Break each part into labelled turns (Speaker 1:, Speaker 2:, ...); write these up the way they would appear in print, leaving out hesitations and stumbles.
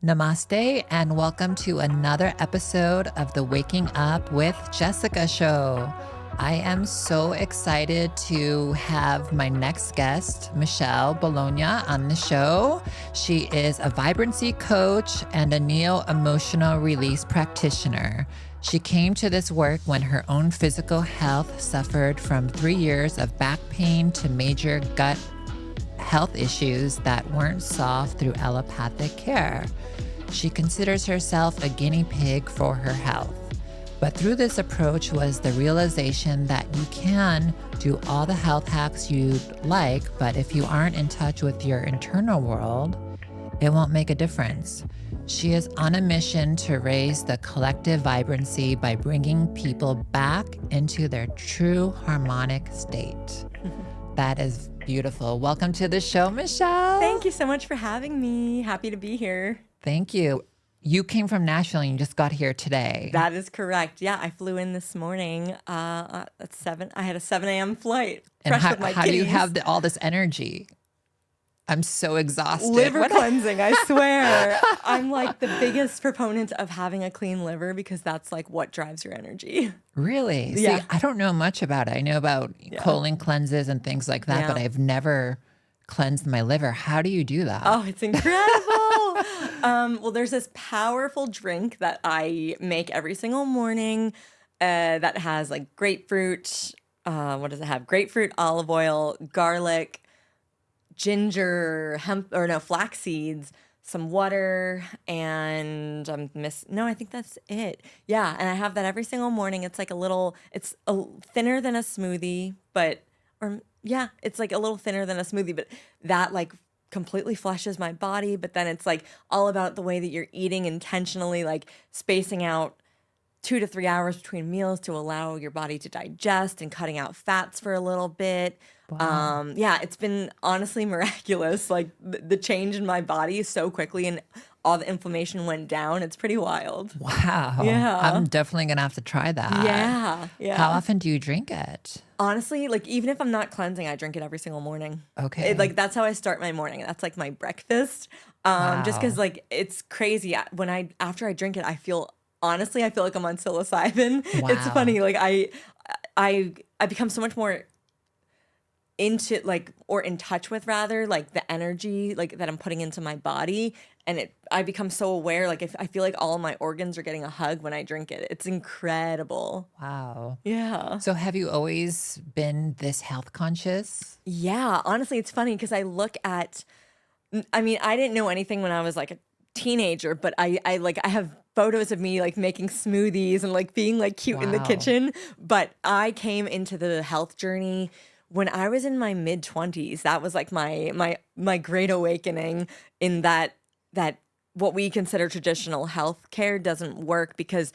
Speaker 1: Namaste and welcome to another episode of the Waking Up with Jessica show. I am so excited to have my next guest, Michele Bologna, on the show. She is a vibrancy coach and a neo-emotional release practitioner. She came to this work when her own physical health suffered from 3 years of back pain to major gut health issues that weren't solved through allopathic care. She considers herself a guinea pig for her health. But through this approach was the realization that you can do all the health hacks you'd like, but if you aren't in touch with your internal world, it won't make a difference. She is on a mission to raise the collective vibrancy by bringing people back into their true harmonic state. That is beautiful. Welcome to the show, Michele.
Speaker 2: Thank you so much for having me. Happy to be here.
Speaker 1: Thank you. You came from Nashville and you just got here today.
Speaker 2: That is correct. Yeah, I flew in this morning at 7. I had a 7 a.m. flight.
Speaker 1: And
Speaker 2: Fresh with my
Speaker 1: how do you
Speaker 2: kitties.
Speaker 1: have all this energy? I'm so exhausted.
Speaker 2: Liver cleansing, I swear. I'm like the biggest proponent of having a clean liver because that's like what drives your energy.
Speaker 1: Really?
Speaker 2: Yeah.
Speaker 1: See, I don't know much about it. I know about colon cleanses and things like that, but I've never cleansed my liver. How do you do that?
Speaker 2: Oh, it's incredible. Well, there's this powerful drink that I make every single morning that has like grapefruit. What does it have? Grapefruit, olive oil, garlic, ginger, flax seeds, some water, and I think that's it. Yeah, and I have that every single morning. It's like it's thinner than a smoothie, it's like a little thinner than a smoothie, but that like completely flushes my body. But then it's like all about the way that you're eating intentionally, like spacing out 2 to 3 hours between meals to allow your body to digest and cutting out fats for a little bit.
Speaker 1: Wow.
Speaker 2: It's been honestly miraculous. Like the change in my body so quickly and all the inflammation went down. It's pretty wild.
Speaker 1: Wow.
Speaker 2: Yeah.
Speaker 1: I'm definitely going to have to try that.
Speaker 2: Yeah.
Speaker 1: How often do you drink it?
Speaker 2: Honestly, like even if I'm not cleansing, I drink it every single morning.
Speaker 1: Okay.
Speaker 2: That's how I start my morning. That's like my breakfast. Just because like it's crazy. After I drink it, I feel like I'm on psilocybin.
Speaker 1: Wow.
Speaker 2: It's funny. Like I become so much more into like, or in touch with rather, like the energy like that I'm putting into my body. And I become so aware, like if I feel like all my organs are getting a hug when I drink it. It's incredible.
Speaker 1: Wow.
Speaker 2: Yeah.
Speaker 1: So have you always been this health conscious?
Speaker 2: Yeah. Honestly, it's funny because I didn't know anything when I was like a teenager, but I have photos of me like making smoothies and like being like cute in the
Speaker 1: Wow.
Speaker 2: kitchen. But I came into the health journey when I was in my mid-20s. That was like my great awakening in that what we consider traditional health care doesn't work because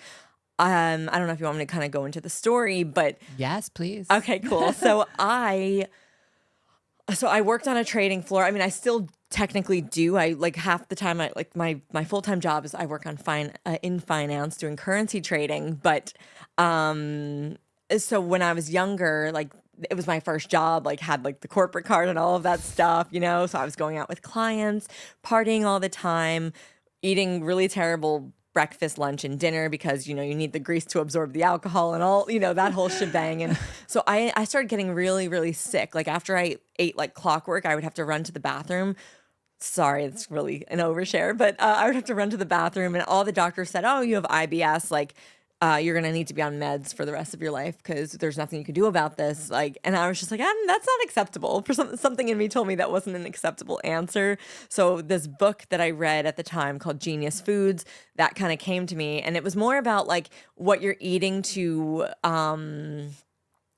Speaker 2: I don't know if you want me to kind of go into the story, but
Speaker 1: Yes, please.
Speaker 2: okay, cool. So I worked on a trading floor. I mean, I still technically do. I like half the time my full-time job is I work on in finance doing currency trading, but so when I was younger, like it was my first job, like had like the corporate card and all of that stuff, so I was going out with clients, partying all the time, eating really terrible breakfast, lunch, and dinner because, you need the grease to absorb the alcohol and all, that whole shebang. And so I started getting really, really sick. Like after I ate like clockwork, I would have to run to the bathroom. Sorry, it's really an overshare, but I would have to run to the bathroom and all the doctors said, oh, you have IBS. Like, you're going to need to be on meds for the rest of your life because there's nothing you can do about this. Like, and I was just like, that's not acceptable. For something in me told me that wasn't an acceptable answer. So this book that I read at the time called Genius Foods, that kind of came to me. And it was more about like what you're eating to kind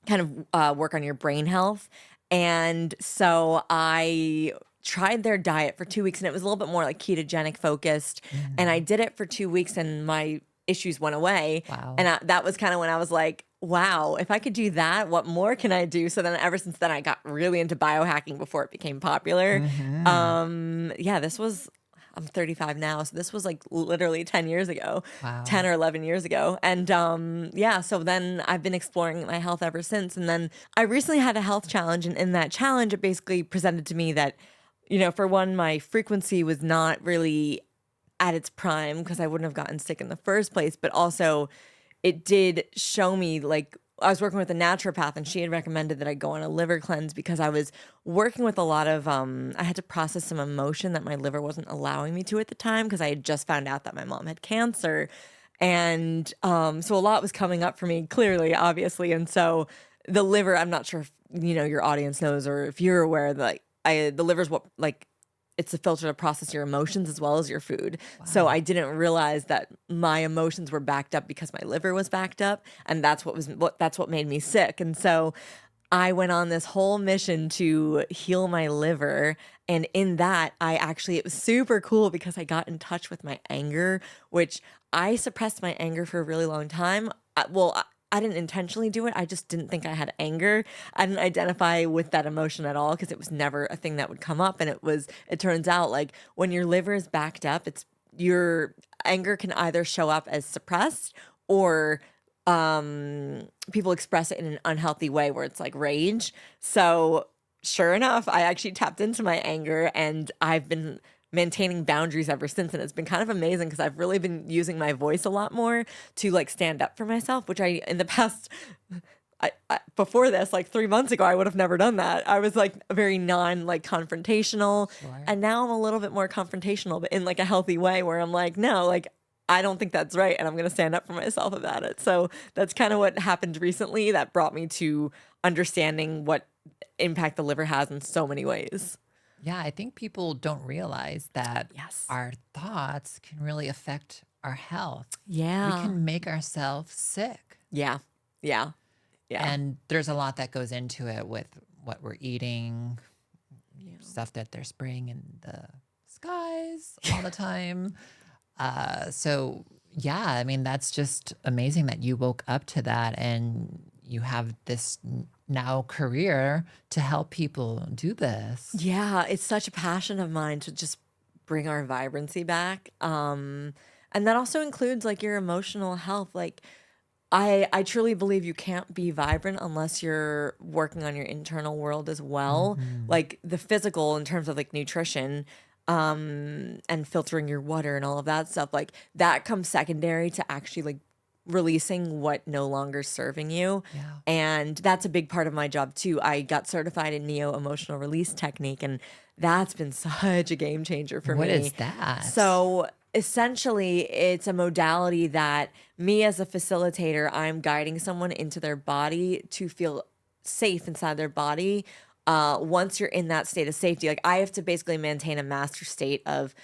Speaker 2: of work on your brain health. And so I tried their diet for 2 weeks and it was a little bit more like ketogenic focused. And I did it for 2 weeks and my issues went away.
Speaker 1: Wow.
Speaker 2: And that was kind of when I was like, wow, if I could do that, what more can I do? So then ever since then, I got really into biohacking before it became popular. I'm 35 now. So this was like literally 10 years ago,
Speaker 1: Wow.
Speaker 2: 10 or 11 years ago. And so then I've been exploring my health ever since. And then I recently had a health challenge. And in that challenge, it basically presented to me that, for one, my frequency was not really at its prime because I wouldn't have gotten sick in the first place. But also it did show me, like, I was working with a naturopath and she had recommended that I go on a liver cleanse because I was working with a lot of, I had to process some emotion that my liver wasn't allowing me to at the time because I had just found out that my mom had cancer. And so a lot was coming up for me, clearly, obviously. And so the liver, I'm not sure if, your audience knows or if you're aware that the liver's what, like, it's a filter to process your emotions as well as your food. Wow. So I didn't realize that my emotions were backed up because my liver was backed up, and that's what made me sick. And so I went on this whole mission to heal my liver. And in that, it was super cool because I got in touch with my anger, which I suppressed my anger for a really long time. I didn't intentionally do it. I just didn't think I had anger. I didn't identify with that emotion at all because it was never a thing that would come up. And it turns out, like, when your liver is backed up, your anger can either show up as suppressed or people express it in an unhealthy way where it's like rage. So sure enough, I actually tapped into my anger and I've been maintaining boundaries ever since. And it's been kind of amazing because I've really been using my voice a lot more to, like, stand up for myself, which in the past, before this, like 3 months ago, I would have never done that. I was like very confrontational. Sure. And now I'm a little bit more confrontational, but in like a healthy way where I'm like, no, like, I don't think that's right. And I'm going to stand up for myself about it. So that's kind of what happened recently that brought me to understanding what impact the liver has in so many ways.
Speaker 1: Yeah, I think people don't realize that
Speaker 2: Yes.
Speaker 1: our thoughts can really affect our health.
Speaker 2: Yeah.
Speaker 1: We can make ourselves sick.
Speaker 2: Yeah. Yeah. Yeah.
Speaker 1: And there's a lot that goes into it with what we're eating, stuff that they're spraying in the skies all the time. So yeah, I mean, that's just amazing that you woke up to that and you have this now career to help people do this.
Speaker 2: Yeah, it's such a passion of mine to just bring our vibrancy back. And that also includes like your emotional health. Like I truly believe you can't be vibrant unless you're working on your internal world as well. Mm-hmm. Like the physical in terms of like nutrition, and filtering your water and all of that stuff, like that comes secondary to actually like releasing what no longer is serving you. Yeah. And that's a big part of my job too. I got certified in neo emotional release technique, and that's been such a game changer for me.
Speaker 1: What is that?
Speaker 2: So essentially it's a modality that me as a facilitator, I'm guiding someone into their body to feel safe inside their body. Once you're in that state of safety, like I have to basically maintain a master state of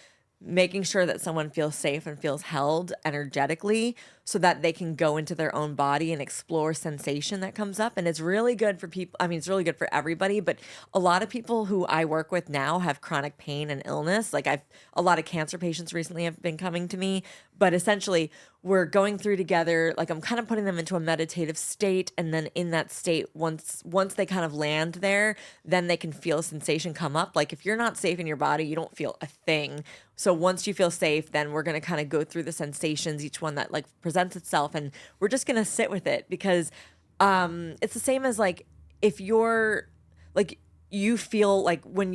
Speaker 2: making sure that someone feels safe and feels held energetically so that they can go into their own body and explore sensation that comes up. And it's really good for people. I mean, it's really good for everybody, but a lot of people who I work with now have chronic pain and illness. Like a lot of cancer patients recently have been coming to me, but essentially we're going through together. Like I'm kind of putting them into a meditative state. And then in that state, once they kind of land there, then they can feel a sensation come up. Like if you're not safe in your body, you don't feel a thing. So once you feel safe, then we're going to kind of go through the sensations, each one that like presents itself, and we're just going to sit with it because it's the same as like if you're like you feel like when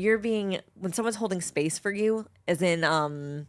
Speaker 2: someone's holding space for you, as in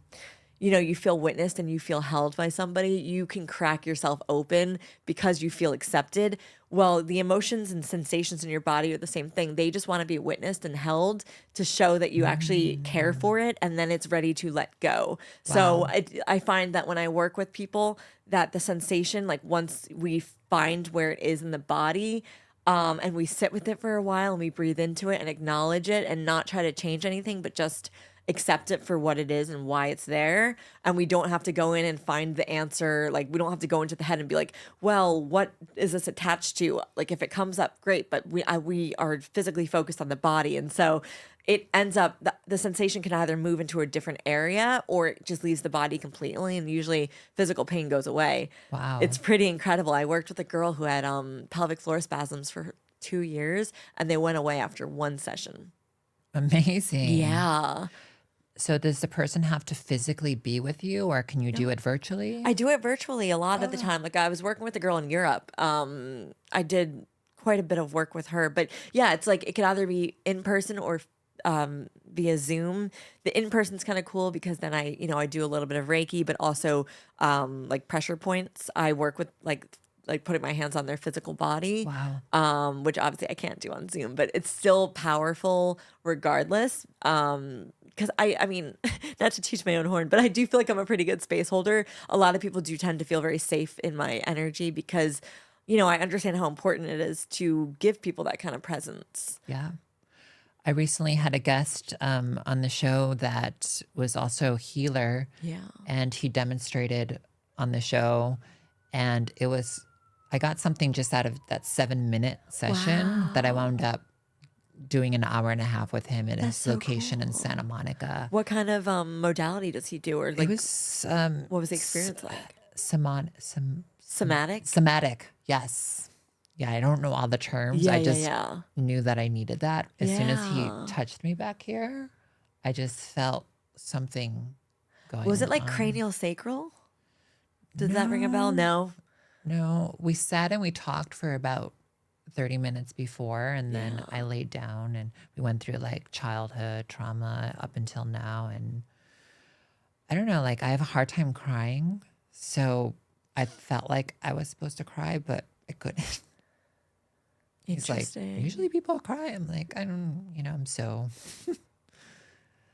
Speaker 2: you feel witnessed and you feel held by somebody, you can crack yourself open because you feel accepted. Well, the emotions and sensations in your body are the same thing. They just want to be witnessed and held to show that you actually care for it, and then it's ready to let go. Wow. So I find that when I work with people, that the sensation, like once we find where it is in the body, and we sit with it for a while and we breathe into it and acknowledge it and not try to change anything, but just accept it for what it is and why it's there. And we don't have to go in and find the answer. Like we don't have to go into the head and be like, well, what is this attached to? Like if it comes up, great. But we are physically focused on the body. And so it ends up, the sensation can either move into a different area or it just leaves the body completely. And usually physical pain goes away. Wow. It's pretty incredible. I worked with a girl who had pelvic floor spasms for 2 years and they went away after one session.
Speaker 1: Amazing.
Speaker 2: Yeah.
Speaker 1: So does the person have to physically be with you, or can you do it virtually?
Speaker 2: I do it virtually a lot of the time. Like I was working with a girl in Europe. I did quite a bit of work with her, but yeah, it's like it could either be in person or via Zoom. The in-person's kind of cool because then I do a little bit of Reiki, but also like pressure points. I work with like putting my hands on their physical body,
Speaker 1: Wow.
Speaker 2: which obviously I can't do on Zoom, but it's still powerful regardless. Because I mean, not to teach my own horn, but I do feel like I'm a pretty good space holder. A lot of people do tend to feel very safe in my energy because, I understand how important it is to give people that kind of presence.
Speaker 1: Yeah. I recently had a guest on the show that was also a healer,
Speaker 2: Yeah.
Speaker 1: and he demonstrated on the show, and I got something just out of that 7-minute session that I
Speaker 2: Wow.
Speaker 1: wound up doing an hour and a half with him at
Speaker 2: That's
Speaker 1: his
Speaker 2: so
Speaker 1: location in
Speaker 2: cool.
Speaker 1: Santa Monica.
Speaker 2: What kind of modality does he do, or
Speaker 1: It
Speaker 2: like
Speaker 1: was
Speaker 2: what was the experience like? Somatic?
Speaker 1: somatic. Yes. Yeah, I don't know all the terms.
Speaker 2: Yeah,
Speaker 1: I
Speaker 2: yeah,
Speaker 1: just
Speaker 2: yeah.
Speaker 1: knew that I needed that. As soon as he
Speaker 2: Yeah.
Speaker 1: touched me back here, I just felt something
Speaker 2: Was it
Speaker 1: going
Speaker 2: like
Speaker 1: on.
Speaker 2: cranial sacral? Does that ring a bell?
Speaker 1: No,
Speaker 2: No.
Speaker 1: no. We sat and we talked for about 30 minutes before, and then
Speaker 2: Yeah.
Speaker 1: I laid down and we went through like childhood trauma up until now. And I don't know, like I have a hard time crying. So I felt like I was supposed to cry, but I couldn't. He's like,
Speaker 2: Interesting.
Speaker 1: usually people cry. I'm like, I don't, I'm so, yeah,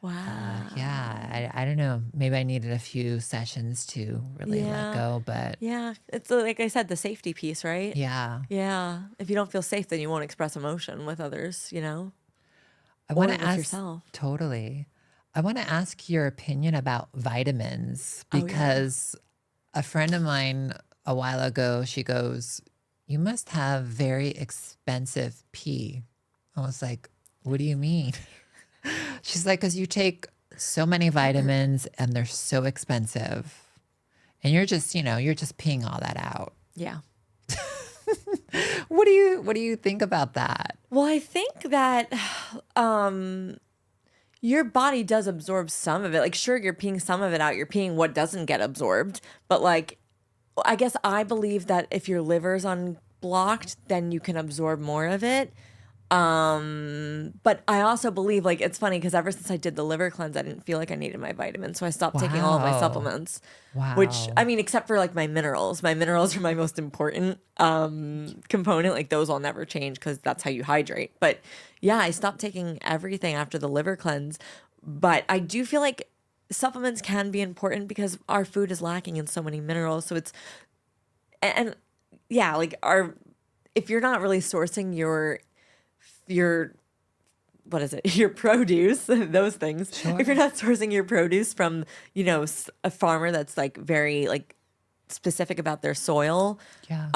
Speaker 2: Wow.
Speaker 1: I don't know. Maybe I needed a few sessions to really let
Speaker 2: Yeah.
Speaker 1: go, but
Speaker 2: Yeah. It's like I said, the safety piece, right?
Speaker 1: yeah,
Speaker 2: Yeah. If you don't feel safe, then you won't express emotion with others,
Speaker 1: I want
Speaker 2: or
Speaker 1: to
Speaker 2: with
Speaker 1: ask,
Speaker 2: yourself.
Speaker 1: totally. I want to ask your opinion about vitamins
Speaker 2: Oh, yeah.
Speaker 1: because a friend of mine a while ago, she goes, "You must have very expensive pee." I was like, "What do you mean?" She's like, "Because you take so many vitamins and they're so expensive. And you're just peeing all that out."
Speaker 2: Yeah.
Speaker 1: What do you think about that?
Speaker 2: Well, I think that your body does absorb some of it. Like, sure, you're peeing some of it out. You're peeing what doesn't get absorbed. But, like, I guess I believe that if your liver's unblocked, then you can absorb more of it. But I also believe, like, it's funny because ever since I did the liver cleanse, I didn't feel like I needed my vitamins. So I stopped taking all of my
Speaker 1: Wow.
Speaker 2: supplements, which, I
Speaker 1: Wow.
Speaker 2: mean, except for like my minerals. My minerals are my most important component. Like, those will never change because that's how you hydrate. But yeah, I stopped taking everything after the liver cleanse. But I do feel like supplements can be important because our food is lacking in so many minerals. So and yeah, like, if you're not really sourcing your what is it, your produce, those things, if you're
Speaker 1: Sure.
Speaker 2: not sourcing your produce from a farmer that's like very like specific about their soil,
Speaker 1: Yeah.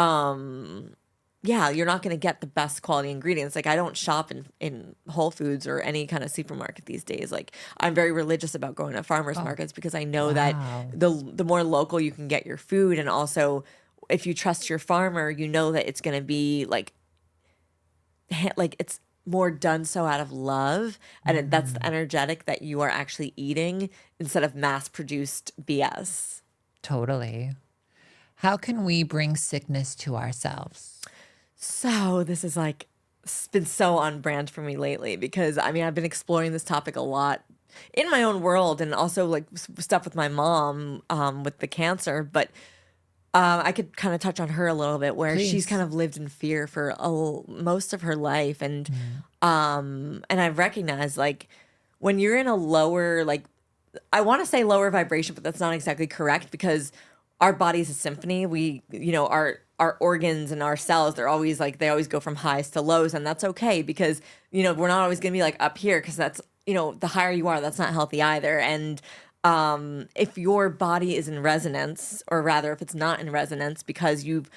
Speaker 2: yeah, you're not going to get the best quality ingredients. Like, I don't shop in Whole Foods or any kind of supermarket these days. Like, I'm very religious about going to farmers
Speaker 1: Oh,
Speaker 2: markets because I know that
Speaker 1: wow.
Speaker 2: the more local you can get your food, and also if you trust your farmer, you know that it's going to be like it's more done so out of love, and that's the
Speaker 1: Mm,
Speaker 2: energetic that you are actually eating instead of mass produced BS.
Speaker 1: totally. How can we bring sickness to ourselves?
Speaker 2: So this is like it's been so on brand for me lately because I mean I've been exploring this topic a lot in my own world and also like stuff with my mom with the cancer, but I could kind of touch on her a little bit where she's kind
Speaker 1: Please.
Speaker 2: of lived in fear for most of her life,
Speaker 1: Mm,
Speaker 2: and I've recognized like when you're in a lower like I want to say lower vibration, but that's not exactly correct because our body's a symphony. Our organs and our cells, they always go from highs to lows, and that's okay because we're not always going to be like up here because that's the higher you are, that's not healthy either. And if your body is in resonance, or rather, if it's not in resonance because you've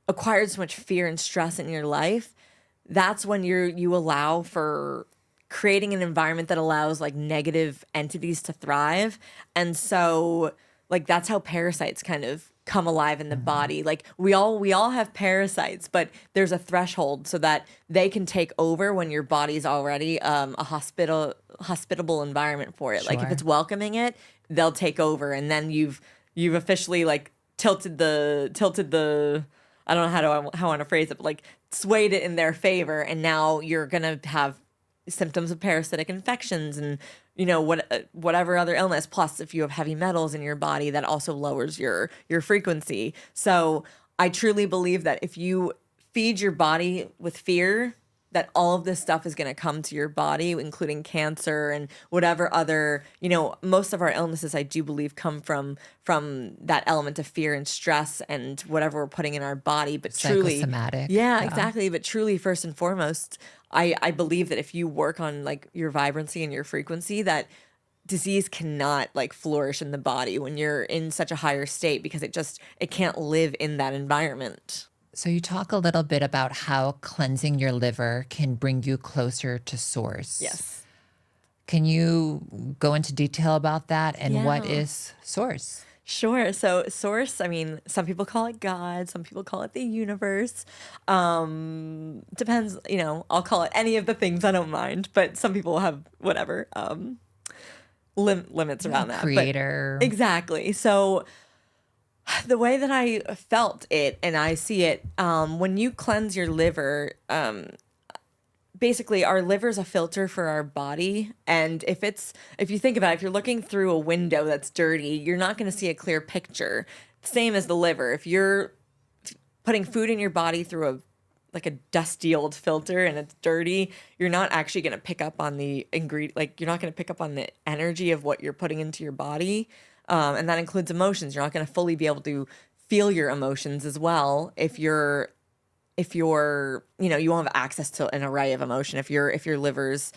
Speaker 2: acquired so much fear and stress in your life, that's when you allow for creating an environment that allows like negative entities to thrive. And so like that's how parasites kind of come alive in the
Speaker 1: mm,
Speaker 2: body. Like we all have parasites, but there's a threshold so that they can take over when your body's already a hospitable enviringment for it. Like if it's
Speaker 1: sure.
Speaker 2: welcoming it, they'll take over, and then you've officially like tilted the I don't know how I want to phrase it, but like swayed it in their favor, and now you're gonna have symptoms of parasitic infections and, whatever other illness. Plus, if you have heavy metals in your body, that also lowers your frequency. So I truly believe that if you feed your body with fear, that all of this stuff is going to come to your body, including cancer and whatever other, most of our illnesses, I do believe, come from that element of fear and stress and whatever we're putting in our body. But truly,
Speaker 1: Psychosomatic.
Speaker 2: yeah, exactly. But truly, first and foremost, I believe that if you work on like your vibrancy and your frequency, that disease cannot like flourish in the body when you're in such a higher state, because it can't live in that environment.
Speaker 1: So you talk a little bit about how cleansing your liver can bring you closer to source.
Speaker 2: Yes.
Speaker 1: Can you go into detail about that and what
Speaker 2: Yeah.
Speaker 1: is source?
Speaker 2: Sure. So source, I mean, some people call it God, some people call it the universe. Depends, I'll call it any of the things, I don't mind, but some people have whatever limits around that. But
Speaker 1: Creator.
Speaker 2: exactly. So the way that I felt it and I see it, when you cleanse your liver, basically our liver is a filter for our body. And if you think about it, if you're looking through a window that's dirty, you're not going to see a clear picture. Same as the liver. If you're putting food in your body through a dusty old filter and it's dirty, you're not actually going to pick up on the ingredient. Like, you're not going to pick up on the energy of what you're putting into your body. And that includes emotions. You're not going to fully be able to feel your emotions as well if you won't have access to an array of emotion if your liver's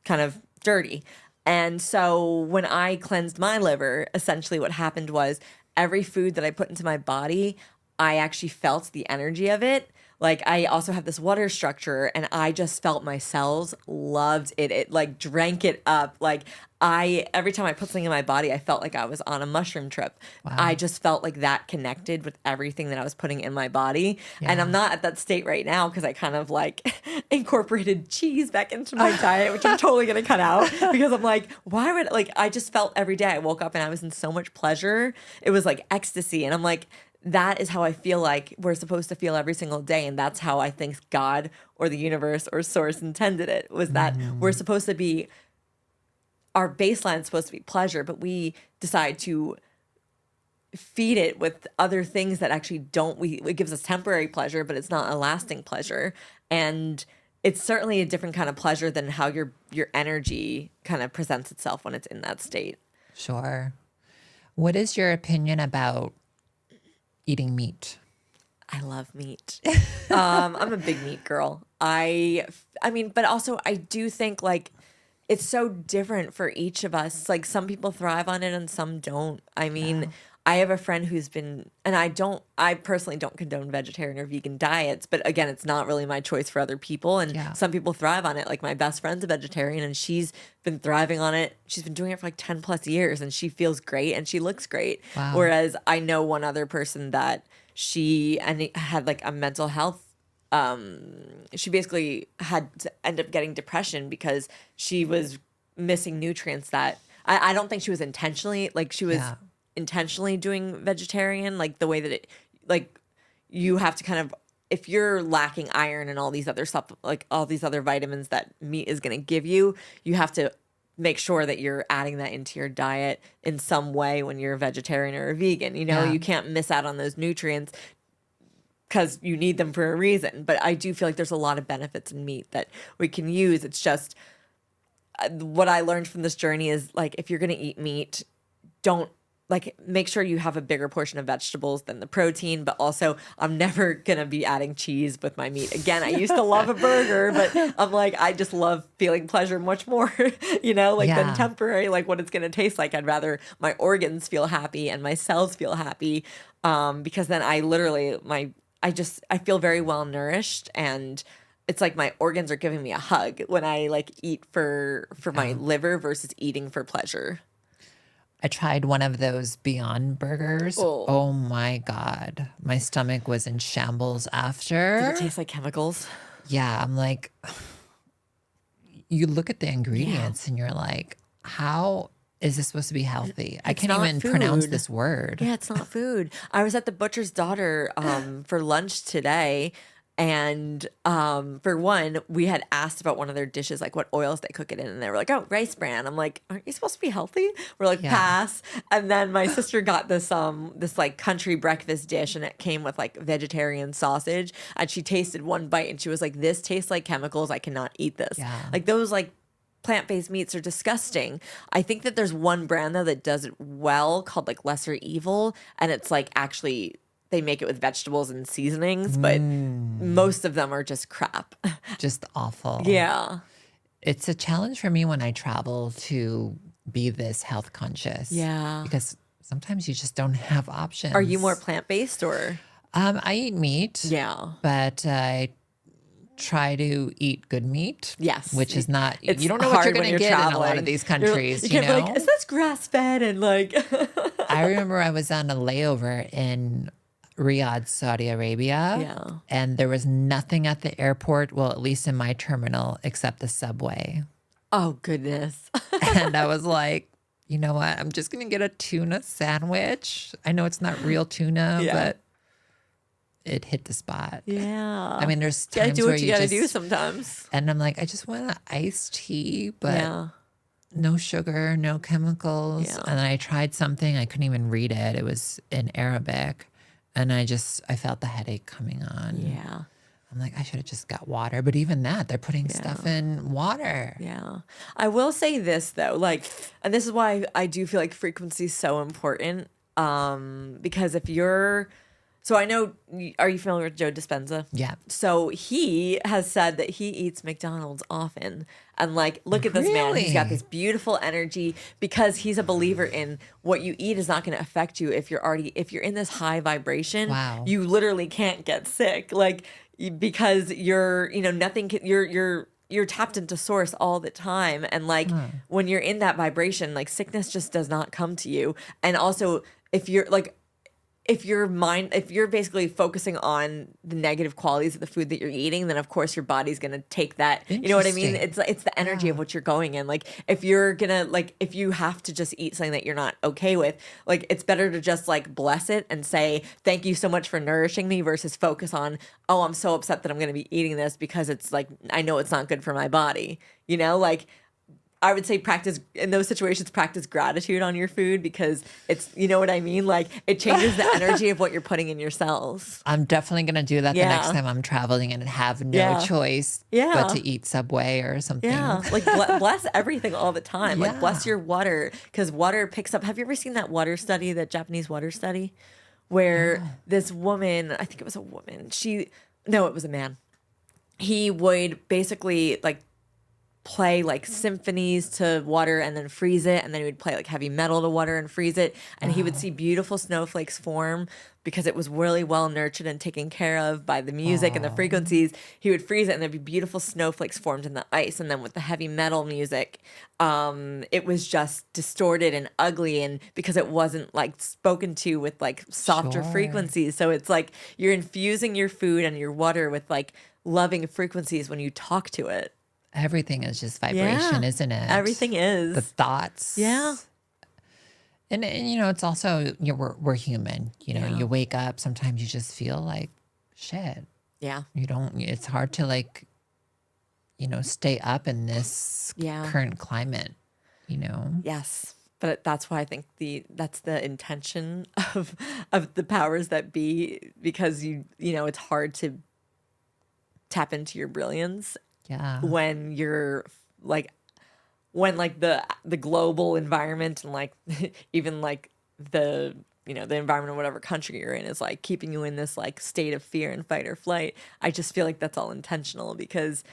Speaker 2: kind of dirty. And so when I cleansed my liver, essentially what happened was every food that I put into my body, I actually felt the energy of it. Like, I also have this water structure, and I just felt my cells loved it. It like drank it up. Like, every time I put something in my body, I felt like I was on a mushroom trip.
Speaker 1: Wow.
Speaker 2: I just felt like that connected with everything that I was putting in my body.
Speaker 1: Yeah.
Speaker 2: And I'm not at that state right now because I kind of like incorporated cheese back into my diet, which I'm totally going to cut out because I'm like, I just felt every day I woke up and I was in so much pleasure. It was like ecstasy. And I'm like, that is how I feel like we're supposed to feel every single day. And that's how I think God or the universe or source intended it, was that we're supposed to be, our baseline is supposed to be pleasure, but we decide to feed it with other things that actually it gives us temporary pleasure, but it's not a lasting pleasure. And it's certainly a different kind of pleasure than how your energy kind of presents itself when it's in that state.
Speaker 1: Sure. What is your opinion about eating meat?
Speaker 2: I love meat. I'm a big meat girl. I mean, but also I do think like it's so different for each of us. Like, some people thrive on it and some don't. I mean, I have a friend who's been, and I personally don't condone vegetarian or vegan diets, but again, it's not really my choice for other people. And some people thrive on it. Like, my best friend's a vegetarian and she's been thriving on it. She's been doing it for like 10 plus years and she feels great and she looks great.
Speaker 1: Wow.
Speaker 2: Whereas I know one other person that she had like a mental health, she basically had to end up getting depression because she was missing nutrients that I don't think she was intentionally, like she was intentionally doing vegetarian, like the way that it, like you have to kind of, if you're lacking iron and all these other stuff, like all these other vitamins that meat is going to give you, you have to make sure that you're adding that into your diet in some way when you're a vegetarian or a vegan. You can't miss out on those nutrients because you need them for a reason. But I do feel like there's a lot of benefits in meat that we can use. It's just what I learned from this journey is, like, if you're going to eat meat, don't, like, make sure you have a bigger portion of vegetables than the protein. But also, I'm never going to be adding cheese with my meat. Again, I used to love a burger, but I'm like, I just love feeling pleasure much more, than temporary, like what it's going to taste like. I'd rather my organs feel happy and my cells feel happy, because then I literally, I feel very well nourished, and it's like my organs are giving me a hug when I like eat for my liver versus eating for pleasure.
Speaker 1: I tried one of those Beyond Burgers. Oh my God. My stomach was in shambles after.
Speaker 2: Does it taste like chemicals?
Speaker 1: Yeah. I'm like, you look at the ingredients and you're like, how is this supposed to be healthy? I can't even pronounce this word.
Speaker 2: Yeah, it's not food. I was at the Butcher's Daughter for lunch today, And for one, we had asked about one of their dishes, like what oils they cook it in. And they were like, oh, rice bran. I'm like, aren't you supposed to be healthy? We're like,
Speaker 1: Yeah.
Speaker 2: pass. And then my sister got this like country breakfast dish, and it came with like vegetarian sausage. And she tasted one bite and she was like, this tastes like chemicals. I cannot eat this.
Speaker 1: Yeah.
Speaker 2: Like those like plant-based meats are disgusting. I think that there's one brand though that does it well called like Lesser Evil. And it's like actually they make it with vegetables and seasonings, but most of them are just crap.
Speaker 1: Just awful.
Speaker 2: Yeah.
Speaker 1: It's a challenge for me when I travel to be this health conscious.
Speaker 2: Yeah.
Speaker 1: Because sometimes you just don't have options.
Speaker 2: Are you more plant-based or?
Speaker 1: I eat meat.
Speaker 2: Yeah.
Speaker 1: But I try to eat good meat.
Speaker 2: Yes.
Speaker 1: Which is not,
Speaker 2: It's
Speaker 1: you don't know what you're
Speaker 2: hard when
Speaker 1: going to
Speaker 2: you're
Speaker 1: get in a lot
Speaker 2: traveling.
Speaker 1: of these
Speaker 2: You're-
Speaker 1: countries,
Speaker 2: you
Speaker 1: you
Speaker 2: can't
Speaker 1: know?
Speaker 2: be like, is this grass-fed? And like,
Speaker 1: I remember I was on a layover in Riyadh, Saudi Arabia.
Speaker 2: Yeah.
Speaker 1: And there was nothing at the airport, well, at least in my terminal, except the subway.
Speaker 2: oh goodness.
Speaker 1: And I was like, you know what? I'm just going to get a tuna sandwich. I know it's not real tuna,
Speaker 2: Yeah.
Speaker 1: but it hit the spot.
Speaker 2: Yeah.
Speaker 1: I mean, there's
Speaker 2: gotta
Speaker 1: times
Speaker 2: do
Speaker 1: where
Speaker 2: what you
Speaker 1: you
Speaker 2: gotta
Speaker 1: just,
Speaker 2: do sometimes.
Speaker 1: and I'm like, I just want an iced tea, but
Speaker 2: Yeah.
Speaker 1: no sugar, no chemicals.
Speaker 2: Yeah.
Speaker 1: And I tried something, I couldn't even read it. It was in Arabic. And I felt the headache coming on.
Speaker 2: Yeah.
Speaker 1: I'm like, I should have just got water. But even that, they're putting stuff in water.
Speaker 2: Yeah. I will say this though, like, and this is why I do feel like frequency is so important. Because if you're, so I know, are you familiar with Joe Dispenza?
Speaker 1: Yeah.
Speaker 2: So he has said that he eats McDonald's often. And like, look at this man. He's got
Speaker 1: Really?
Speaker 2: this beautiful energy because he's a believer in what you eat is not going to affect you if you're in this high vibration.
Speaker 1: Wow.
Speaker 2: You literally can't get sick. Like, because you're, nothing can, you're tapped into source all the time. And like, when you're in that vibration, like sickness just does not come to you. And also if you're basically focusing on the negative qualities of the food that you're eating, then of course your body's going to take that, you know what I mean?
Speaker 1: Interesting.
Speaker 2: It's the energy of what you're going in. Like if you're going to if you have to just eat something that you're not okay with, like it's better to just like bless it and say, thank you so much for nourishing me versus focus on, oh, I'm so upset that I'm going to be eating this because it's like, I know it's not good for my body, like, I would say practice gratitude on your food because it's, you know what I mean? Like it changes the energy of what you're putting in your cells.
Speaker 1: I'm definitely going to do that the
Speaker 2: Yeah.
Speaker 1: next time I'm traveling and have no
Speaker 2: Yeah.
Speaker 1: choice
Speaker 2: Yeah.
Speaker 1: but to eat Subway or something.
Speaker 2: Yeah. Like bless everything all the time. Like bless
Speaker 1: Yeah.
Speaker 2: your water because water picks up. Have you ever seen that water study, that Japanese water study where this woman, I think it was a woman, it was a man. He would basically like play like symphonies to water and then freeze it, and then he would play like heavy metal to water and freeze it, and he would see beautiful snowflakes form because it was really well nurtured and taken care of by the music and the frequencies. He would freeze it and there'd be beautiful snowflakes formed in the ice, and then with the heavy metal music it was just distorted and ugly, and because it wasn't like spoken to with like softer
Speaker 1: Sure.
Speaker 2: frequencies. So it's like you're infusing your food and your water with like loving frequencies when you talk to it.
Speaker 1: Everything is just vibration, isn't it?
Speaker 2: Everything is.
Speaker 1: The thoughts.
Speaker 2: Yeah.
Speaker 1: And it's also, we're human.
Speaker 2: Yeah.
Speaker 1: You wake up, sometimes you just feel like shit.
Speaker 2: Yeah.
Speaker 1: It's hard to like, stay up in this
Speaker 2: Yeah.
Speaker 1: current climate,
Speaker 2: Yes. But that's why I think that's the intention of the powers that be, because it's hard to tap into your brilliance
Speaker 1: Yeah.
Speaker 2: when you're like the global environment and like even like the the environment of whatever country you're in is like keeping you in this like state of fear and fight or flight. I just feel like that's all intentional because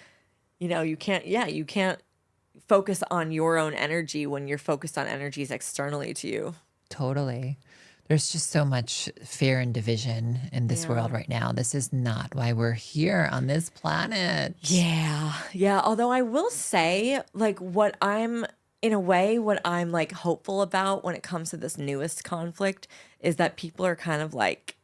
Speaker 2: you can't focus on your own energy when you're focused on energies externally to you.
Speaker 1: Totally. There's just so much fear and division in this world right now. This is not why we're here on this planet.
Speaker 2: Yeah. Yeah. Although I will say, like, what I'm like hopeful about when it comes to this newest conflict is that people are kind of like,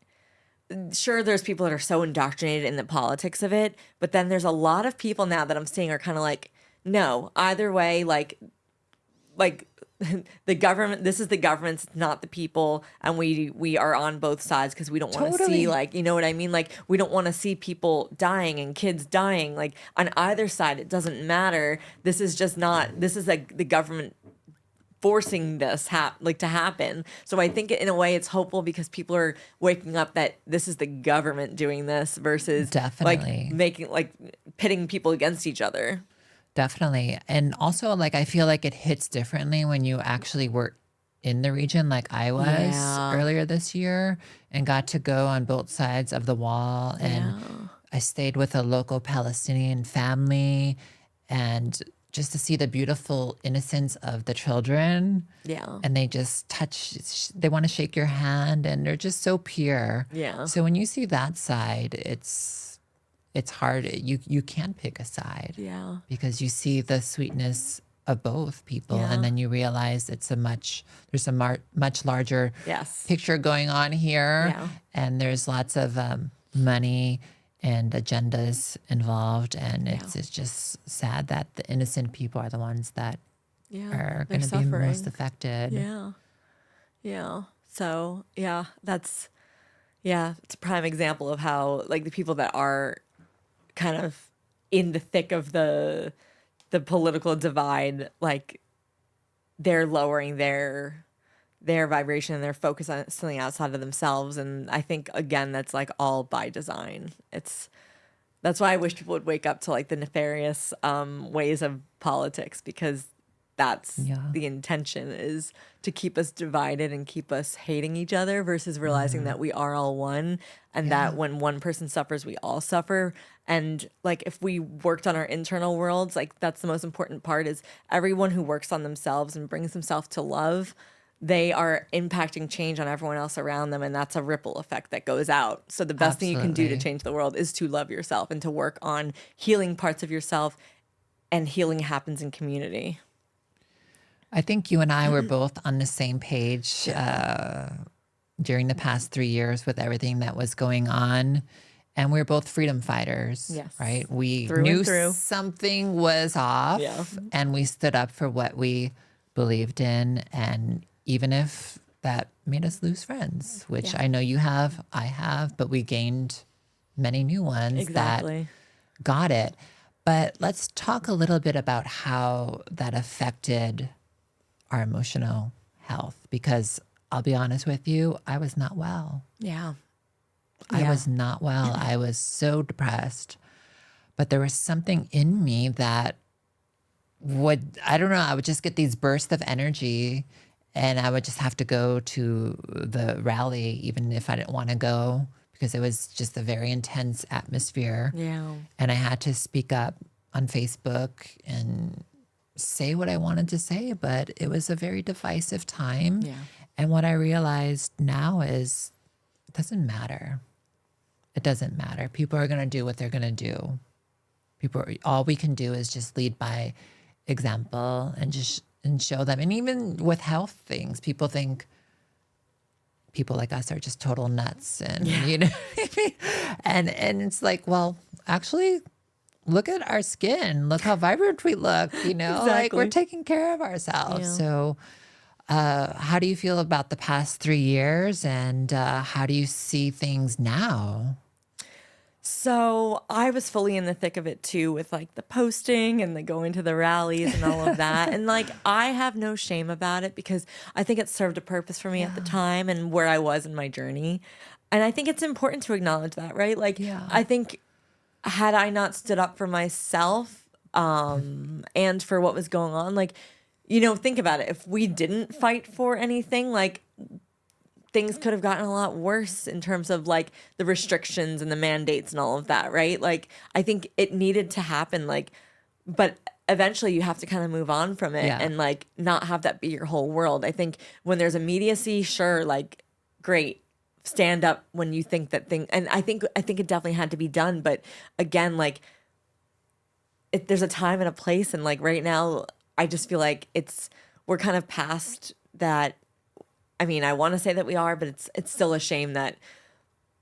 Speaker 2: sure, there's people that are so indoctrinated in the politics of it, but then there's a lot of people now that I'm seeing are kind of like, no, either way, like the government, this is the government's, not the people, and we are on both sides because we don't want to
Speaker 1: Totally.
Speaker 2: see, like, you know what I mean? Like, we don't want to see people dying and kids dying, like, on either side. It doesn't matter. This is just not, this is like the government forcing this to happen. So I think in a way it's hopeful because people are waking up that this is the government doing this versus
Speaker 1: Definitely.
Speaker 2: like making, like, pitting people against each other.
Speaker 1: Definitely. And also, like, I feel like it hits differently when you actually were in the region, like I was
Speaker 2: Yeah.
Speaker 1: earlier this year, and got to go on both sides of the wall. And I stayed with a local Palestinian family, and just to see the beautiful innocence of the children.
Speaker 2: Yeah.
Speaker 1: And they just they want to shake your hand, and they're just so pure.
Speaker 2: Yeah.
Speaker 1: So when you see that side, it's hard. You can't pick a side.
Speaker 2: Yeah.
Speaker 1: Because you see the sweetness of both people,
Speaker 2: Yeah.
Speaker 1: and then you realize there's a much larger
Speaker 2: Yes.
Speaker 1: picture going on here,
Speaker 2: Yeah.
Speaker 1: and there's lots of money and agendas involved, and it's just sad that the innocent people are the ones that are
Speaker 2: They're
Speaker 1: going to be most
Speaker 2: suffering.
Speaker 1: affected.
Speaker 2: Yeah. So it's a prime example of how, like, the people that are kind of in the thick of the political divide, like, they're lowering their vibration and their focus on something outside of themselves. And I think, again, that's like all by design. That's why I wish people would wake up to, like, the nefarious ways of politics, because that's the intention, is to keep us divided and keep us hating each other versus realizing that we are all one, and that when one person suffers, we all suffer. And, like, if we worked on our internal worlds, like, that's the most important part, is everyone who works on themselves and brings themselves to love, they are impacting change on everyone else around them, and that's a ripple effect that goes out. So the best thing you can do to
Speaker 1: Absolutely.
Speaker 2: change the world is to love yourself and to work on healing parts of yourself, and healing happens in community.
Speaker 1: I think you and I were both on the same page during the past 3 years with everything that was going on. And we're both freedom fighters,
Speaker 2: Yes.
Speaker 1: right? We
Speaker 2: Through and
Speaker 1: knew
Speaker 2: through.
Speaker 1: something was off, and we stood up for what we believed in. And even if that made us lose friends, which I know you have, I have, but we gained many new ones
Speaker 2: Exactly.
Speaker 1: that got it. But let's talk a little bit about how that affected our emotional health, because I'll be honest with you, I was not well.
Speaker 2: Yeah.
Speaker 1: I was not well. I was so depressed. But there was something in me that I don't know, I would just get these bursts of energy, and I would just have to go to the rally, even if I didn't want to go, because it was just a very intense atmosphere.
Speaker 2: Yeah.
Speaker 1: And I had to speak up on Facebook and say what I wanted to say, but it was a very divisive time.
Speaker 2: Yeah.
Speaker 1: And what I realized now is it doesn't matter. It doesn't matter. People are going to do what they're going to do. All we can do is just lead by example and show them. And even with health things, people think people like us are just total nuts, and you know, and it's like, well, actually, look at our skin. Look how vibrant we look. You know, like, we're taking care of ourselves.
Speaker 2: Yeah.
Speaker 1: So, how do you feel about the past 3 years, and how do you see things now?
Speaker 2: So I was fully in the thick of it too, with, like, the posting and the going to the rallies and all of that. And, like, I have no shame about it because I think it served a purpose for me at the time and where I was in my journey. And I think it's important to acknowledge that, right? Like, I think had I not stood up for myself and for what was going on, like, you know, think about it. If we didn't fight for anything, like, things could have gotten a lot worse in terms of, like, the restrictions and the mandates and all of that, right? Like, I think it needed to happen, like, but eventually you have to kind of move on from it and, like, not have that be your whole world. I think when there's immediacy, sure, like, great, stand up when you think that thing, and I think it definitely had to be done, but again, like, there's a time and a place, and, like, right now, I just feel like we're kind of past that. I mean, I want to say that we are, but it's still a shame that,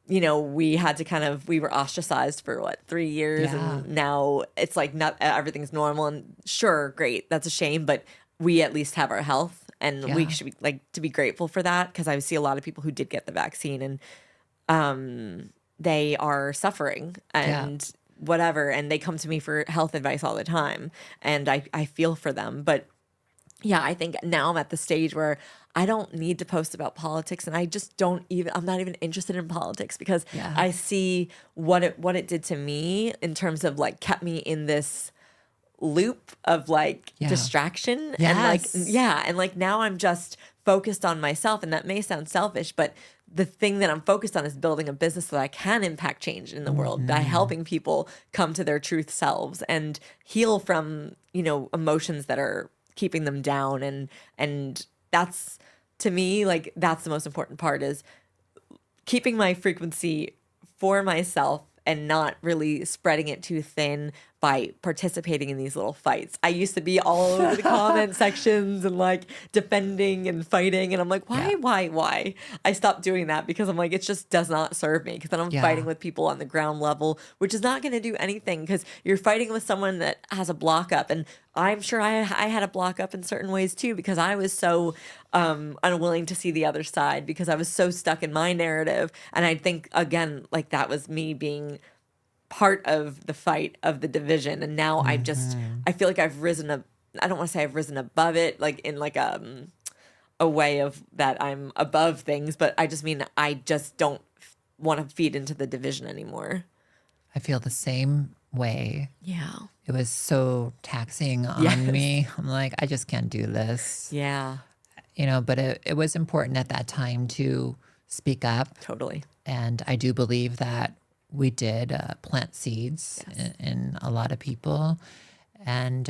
Speaker 2: you know, we were ostracized for 3 years, and now it's like not everything's normal. And sure, great, that's a shame, but we at least have our health, And
Speaker 1: Yeah.
Speaker 2: we should be like to be grateful for that, because I see a lot of people who did get the vaccine and they are suffering and whatever, and they come to me for health advice all the time, and I feel for them. But yeah, I think now I'm at the stage where I don't need to post about politics, and I just don't even, I'm not even interested in politics, because
Speaker 1: Yeah.
Speaker 2: I see what it did to me in terms of like kept me in this loop of like distraction. And like,
Speaker 1: Yes.
Speaker 2: and like now I'm just focused on myself, and that may sound selfish, but the thing that I'm focused on is building a business so that I can impact change in the world by helping people come to their truth selves and heal from, you know, emotions that are keeping them down. And that's, to me, like that's the most important part, is keeping my frequency for myself and not really spreading it too thin by participating in these little fights. I used to be all over the comment sections and like defending and fighting. And I'm like, why? I stopped doing that because I'm like, it just does not serve me. Because then I'm fighting with people on the ground level, which is not going to do anything, because you're fighting with someone that has a block up. And I'm sure I had a block up in certain ways too, because I was so unwilling to see the other side, because I was so stuck in my narrative. And I think, again, like that was me being part of the fight of the division. And now I feel like I've risen up. I don't want to say I've risen above it, like in like a way of that I'm above things, but I just mean I just don't want to feed into the division anymore.
Speaker 1: I feel the same way.
Speaker 2: Yeah.
Speaker 1: It was so taxing on me. I'm like, I just can't do this.
Speaker 2: Yeah.
Speaker 1: You know, but it was important at that time to speak up.
Speaker 2: Totally.
Speaker 1: And I do believe that we did plant seeds in a lot of people. And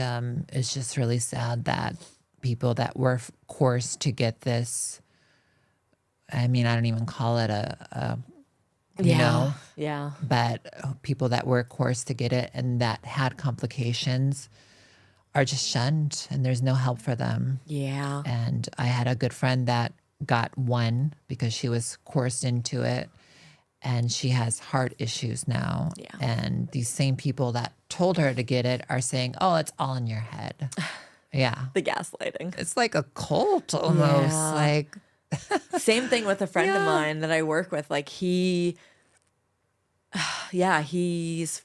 Speaker 1: it's just really sad that people that were coerced to get this, I mean, I don't even call it you know, but people that were coerced to get it and that had complications are just shunned, and there's no help for them.
Speaker 2: Yeah.
Speaker 1: And I had a good friend that got one because she was coerced into it, and she has heart issues now.
Speaker 2: Yeah.
Speaker 1: And these same people that told her to get it are saying, oh, it's all in your head. Yeah.
Speaker 2: The gaslighting.
Speaker 1: It's like a cult almost.
Speaker 2: Yeah.
Speaker 1: Like,
Speaker 2: same thing with a friend of mine that I work with. Like he's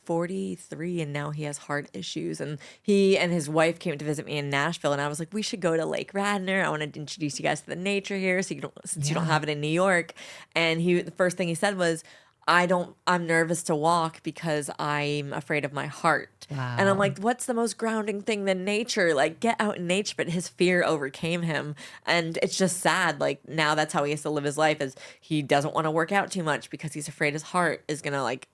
Speaker 2: 43 and now he has heart issues. And he and his wife came to visit me in Nashville, and I was like, we should go to Lake Radnor. I want to introduce you guys to the nature here, so since you don't have it in New York. And the first thing he said was, I'm nervous to walk because I'm afraid of my heart.
Speaker 1: Wow.
Speaker 2: And I'm like, what's the most grounding thing than nature? Like, get out in nature. But his fear overcame him. And it's just sad. Like, now that's how he has to live his life, is he doesn't want to work out too much because he's afraid his heart is going to like,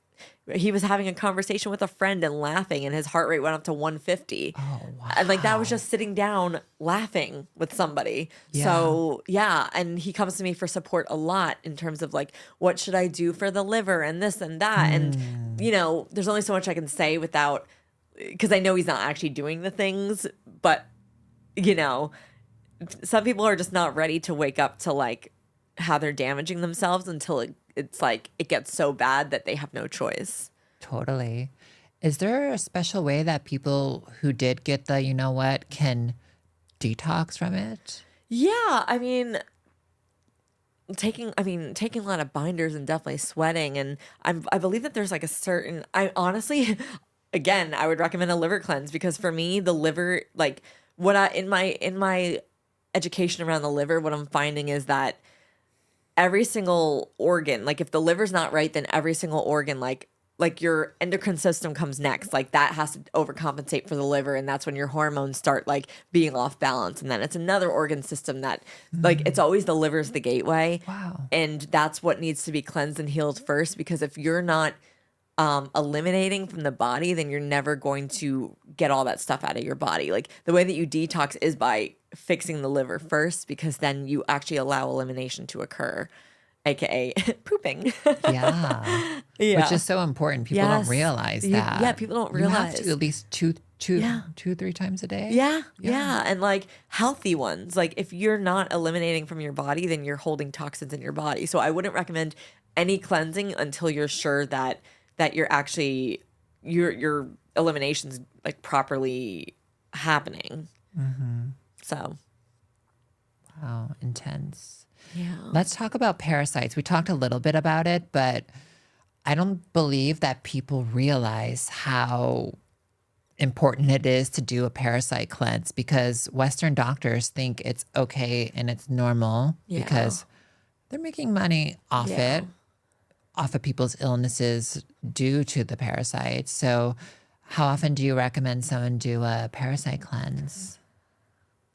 Speaker 2: he was having a conversation with a friend and laughing, and his heart rate went up to 150.
Speaker 1: Oh, wow.
Speaker 2: And like, that was just sitting down laughing with somebody.
Speaker 1: Yeah.
Speaker 2: So yeah. And he comes to me for support a lot in terms of like, what should I do for the liver and this and that? And, you know, there's only so much I can say without, because I know he's not actually doing the things, but, you know, some people are just not ready to wake up to like how they're damaging themselves until it's like it gets so bad that they have no choice.
Speaker 1: Totally. Is there a special way that people who did get the, you know what, can detox from it?
Speaker 2: Yeah, I mean, taking a lot of binders and definitely sweating, and I believe that there's like a certain, I honestly, again, I would recommend a liver cleanse, because for me, the liver, like what in my education around the liver, what I'm finding is that every single organ, like if the liver's not right, then every single organ, like your endocrine system comes next. Like that has to overcompensate for the liver, and that's when your hormones start like being off balance. And then it's another organ system that like, it's always the liver's the gateway.
Speaker 1: Wow.
Speaker 2: And that's what needs to be cleansed and healed first, because if you're not eliminating from the body, then you're never going to get all that stuff out of your body. Like the way that you detox is by fixing the liver first, because then you actually allow elimination to occur, aka pooping.
Speaker 1: Yeah.
Speaker 2: Yeah.
Speaker 1: Which is so important. People don't realize that.
Speaker 2: Yeah, people don't
Speaker 1: You have
Speaker 2: realize.
Speaker 1: to at least two, 3 times a day.
Speaker 2: Yeah. And like healthy ones. Like if you're not eliminating from your body, then you're holding toxins in your body. So I wouldn't recommend any cleansing until you're sure that you're actually your elimination's like properly happening. So
Speaker 1: Wow, intense.
Speaker 2: Yeah.
Speaker 1: Let's talk about parasites. We talked a little bit about it, but I don't believe that people realize how important it is to do a parasite cleanse, because Western doctors think it's okay and it's normal
Speaker 2: Yeah.
Speaker 1: because they're making money off
Speaker 2: Yeah.
Speaker 1: it, off of people's illnesses due to the parasites. So, how often do you recommend someone do a parasite cleanse?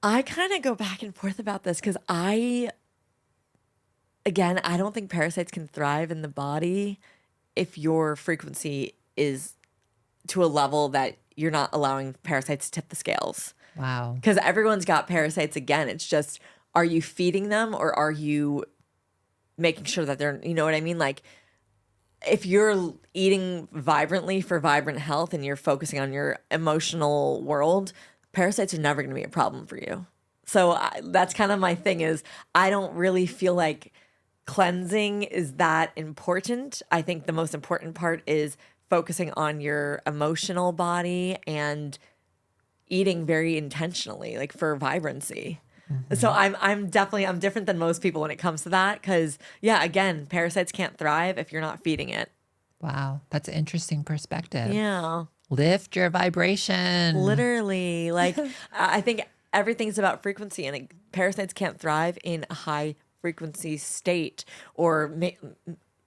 Speaker 2: I kind of go back and forth about this because again, I don't think parasites can thrive in the body if your frequency is to a level that you're not allowing parasites to tip the scales.
Speaker 1: Wow.
Speaker 2: Because everyone's got parasites again. It's just, are you feeding them or are you making sure that they're, you know what I mean? Like, if you're eating vibrantly for vibrant health and you're focusing on your emotional world, parasites are never going to be a problem for you. So that's kind of my thing is I don't really feel like cleansing is that important. I think the most important part is focusing on your emotional body and eating very intentionally, like for vibrancy. So I'm definitely I'm different than most people when it comes to that because yeah, again, parasites can't thrive if you're not feeding it.
Speaker 1: Wow. That's an interesting perspective.
Speaker 2: Yeah,
Speaker 1: Lift your vibration.
Speaker 2: literally. Like I think everything's about frequency, and parasites can't thrive in a high frequency state. Or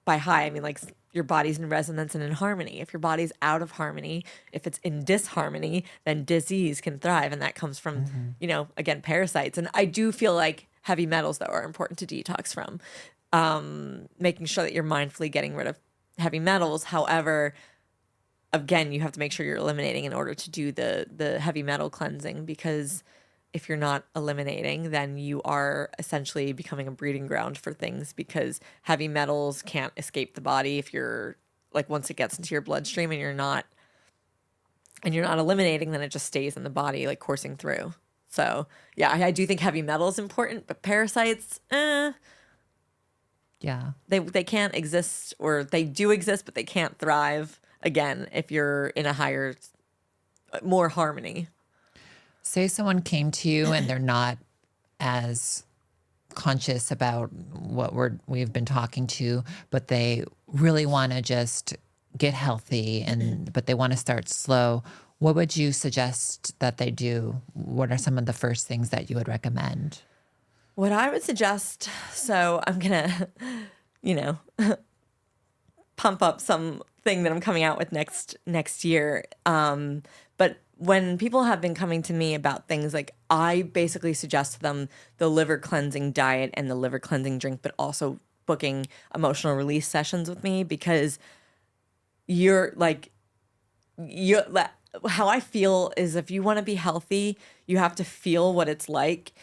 Speaker 2: by high, I mean like your body's in resonance and in harmony. If your body's out of harmony, if it's in disharmony, then disease can thrive, and that comes from again parasites. And I do feel like heavy metals though are important to detox from. Making sure that you're mindfully getting rid of heavy metals. However, again, you have to make sure you're eliminating in order to do the heavy metal cleansing, because if you're not eliminating, then you are essentially becoming a breeding ground for things, because heavy metals can't escape the body if you're like once it gets into your bloodstream and you're not eliminating, then it just stays in the body like coursing through. So yeah, I do think heavy metal is important, but parasites,
Speaker 1: Yeah.
Speaker 2: they can't exist, or they do exist, but they can't thrive again if you're in a higher, more harmony.
Speaker 1: Say someone came to you and they're not as conscious about what we've been talking to, but they really want to just get healthy but they want to start slow. What would you suggest that they do? What are some of the first things that you would recommend?
Speaker 2: What I would suggest, so I'm gonna, pump up something that I'm coming out with next year. But when people have been coming to me about things, like I basically suggest to them the liver cleansing diet and the liver cleansing drink, but also booking emotional release sessions with me, because how I feel is if you want to be healthy, you have to feel what it's like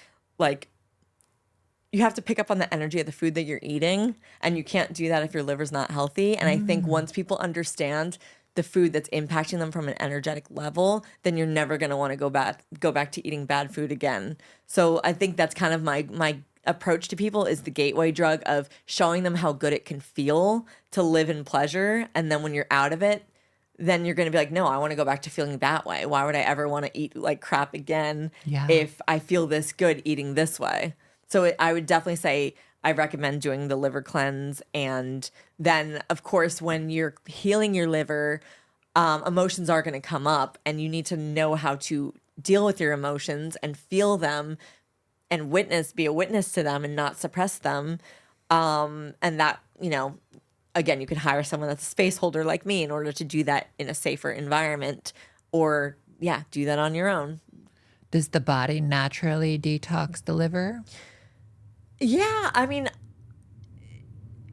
Speaker 2: you have to pick up on the energy of the food that you're eating, and you can't do that if your liver's not healthy. And I think once people understand the food that's impacting them from an energetic level, then you're never going to want to go back to eating bad food again. So I think that's kind of my approach to people, is the gateway drug of showing them how good it can feel to live in pleasure. And then when you're out of it, then you're going to be like, no, I want to go back to feeling that way. Why would I ever want to eat like crap again if I feel this good eating this way? So I would definitely say I recommend doing the liver cleanse. And then, of course, when you're healing your liver, emotions are going to come up, and you need to know how to deal with your emotions and feel them and be a witness to them and not suppress them. And that, again, you could hire someone that's a space holder like me in order to do that in a safer environment, or do that on your own.
Speaker 1: Does the body naturally detox the liver?
Speaker 2: Yeah, I mean,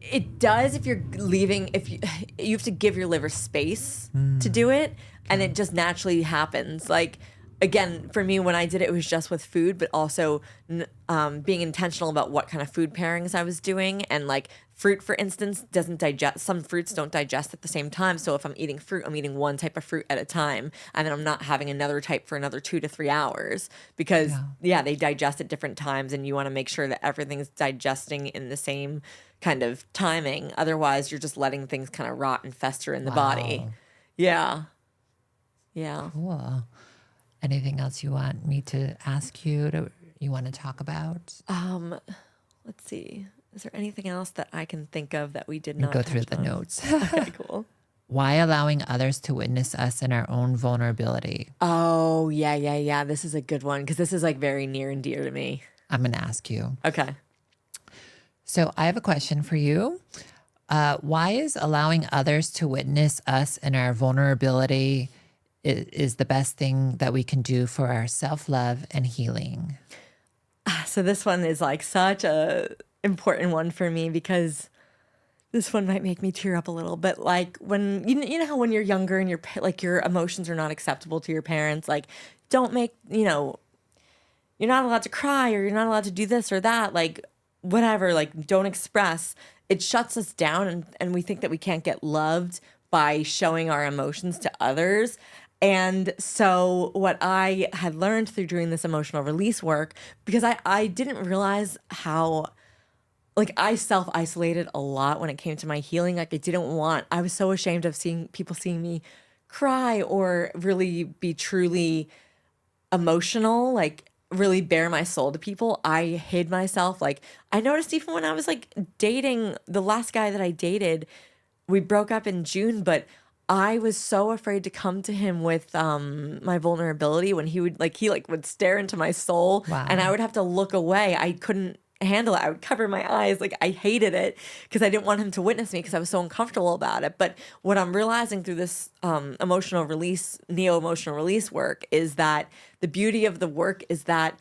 Speaker 2: it does if you're leaving, if you have to give your liver space to do it, and it just naturally happens. Like, again, for me, when I did it, it was just with food, but also being intentional about what kind of food pairings I was doing. And like fruit, for instance, doesn't digest. Some fruits don't digest at the same time. So if I'm eating fruit, I'm eating one type of fruit at a time, and then I'm not having another type for another 2 to 3 hours, because they digest at different times, and you want to make sure that everything's digesting in the same kind of timing. Otherwise, you're just letting things kind of rot and fester in the body. Yeah.
Speaker 1: Cool. Anything else you want me to ask you to you want to talk about?
Speaker 2: Let's see. Is there anything else that I can think of that we did
Speaker 1: And
Speaker 2: not
Speaker 1: go through
Speaker 2: touch
Speaker 1: the
Speaker 2: on?
Speaker 1: notes.
Speaker 2: Okay, cool.
Speaker 1: Why allowing others to witness us in our own vulnerability?
Speaker 2: Oh, yeah. This is a good one because this is like very near and dear to me.
Speaker 1: I'm going to ask you.
Speaker 2: Okay.
Speaker 1: So I have a question for you. Why is allowing others to witness us in our vulnerability is the best thing that we can do for our self-love and healing?
Speaker 2: So this one is like such a important one for me because this one might make me tear up a little bit. Like when you know how when you're younger and like your emotions are not acceptable to your parents, like don't make, you're not allowed to cry or you're not allowed to do this or that, like whatever, like don't express. It shuts us down and we think that we can't get loved by showing our emotions to others. And so what I had learned through doing this emotional release work, because I didn't realize how like I self-isolated a lot when it came to my healing. Like I was so ashamed of seeing people seeing me cry or really be truly emotional, like really bare my soul to people. I hid myself. Like I noticed even when I was like dating the last guy that I dated, we broke up in June, but I was so afraid to come to him with my vulnerability when he would stare into my soul and I
Speaker 1: Wow.
Speaker 2: would have to look away. I couldn't handle it. I would cover my eyes. Like I hated it because I didn't want him to witness me because I was so uncomfortable about it. But what I'm realizing through this neo-emotional release work is that the beauty of the work is that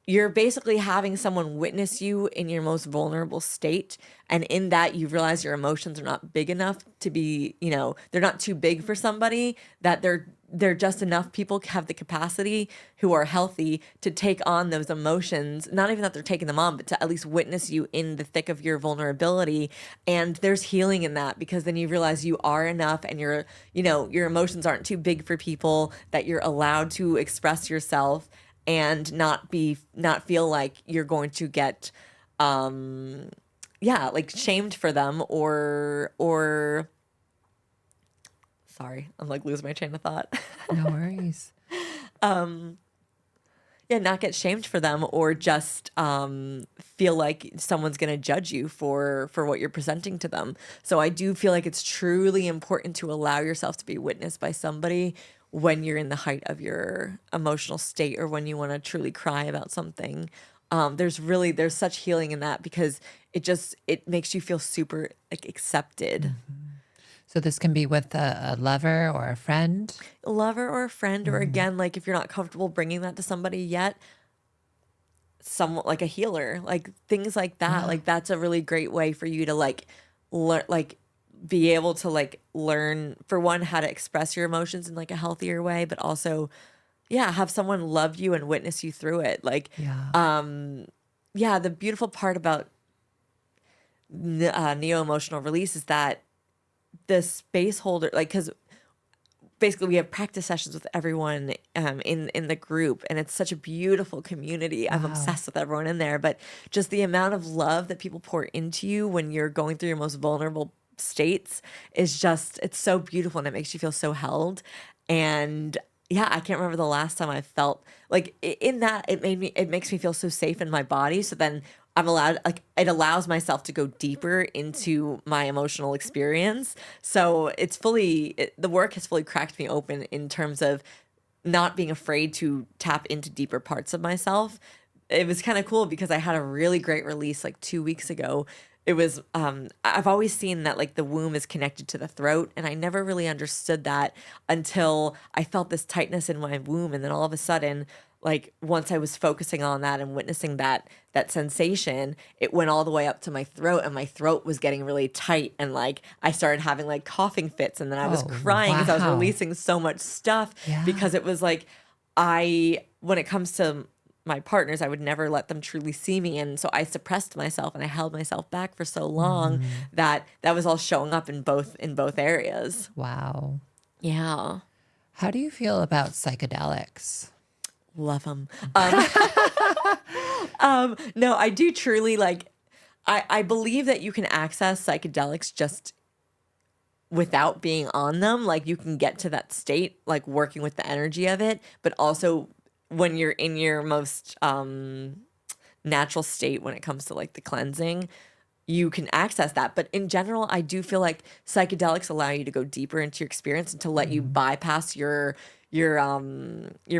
Speaker 2: you're basically having someone witness you in your most vulnerable state. And in that, you realize your emotions are not big enough to be, they're not too big for somebody, that they're just enough. People have the capacity who are healthy to take on those emotions. Not even that they're taking them on, but to at least witness you in the thick of your vulnerability. And there's healing in that because then you realize you are enough and your emotions aren't too big for people, that you're allowed to express yourself and not feel like you're going to get like shamed for them or sorry, I'm like losing my train of thought.
Speaker 1: No worries.
Speaker 2: Not get shamed for them or just feel like someone's going to judge you for what you're presenting to them. So I do feel like it's truly important to allow yourself to be witnessed by somebody when you're in the height of your emotional state or when you want to truly cry about something. There's such healing in that because it makes you feel super like accepted.
Speaker 1: So this can be with a lover or a friend.
Speaker 2: A lover or a friend, or again, like if you're not comfortable bringing that to somebody yet, someone like a healer, like things like that. Like that's a really great way for you to like learn, like be able to like learn, for one, how to express your emotions in like a healthier way, but also have someone love you and witness you through it. Like the beautiful part about neo-emotional release is that the space holder, like, because basically we have practice sessions with everyone in the group, and it's such a beautiful community. I'm obsessed with everyone in there, but just the amount of love that people pour into you when you're going through your most vulnerable states is just, it's so beautiful, and it makes you feel so held. And I can't remember the last time I felt like in that. It makes me feel so safe in my body. So then I'm allowed, like, it allows myself to go deeper into my emotional experience. So the work has fully cracked me open in terms of not being afraid to tap into deeper parts of myself. It was kind of cool because I had a really great release like 2 weeks ago. It was, I've always seen that like the womb is connected to the throat, and I never really understood that until I felt this tightness in my womb. And then all of a sudden, like once I was focusing on that and witnessing that sensation, it went all the way up to my throat, and my throat was getting really tight, and like I started having like coughing fits, and then I was crying because I was releasing so much stuff because it was like when it comes to my partners, I would never let them truly see me, and so I suppressed myself and I held myself back for so long that was all showing up in both areas.
Speaker 1: Wow.
Speaker 2: Yeah.
Speaker 1: How do you feel about psychedelics?
Speaker 2: Love them. No, I do truly like, I believe that you can access psychedelics just without being on them. Like you can get to that state, like working with the energy of it, but also when you're in your most natural state when it comes to like the cleansing, you can access that. But in general, I do feel like psychedelics allow you to go deeper into your experience and to let you bypass your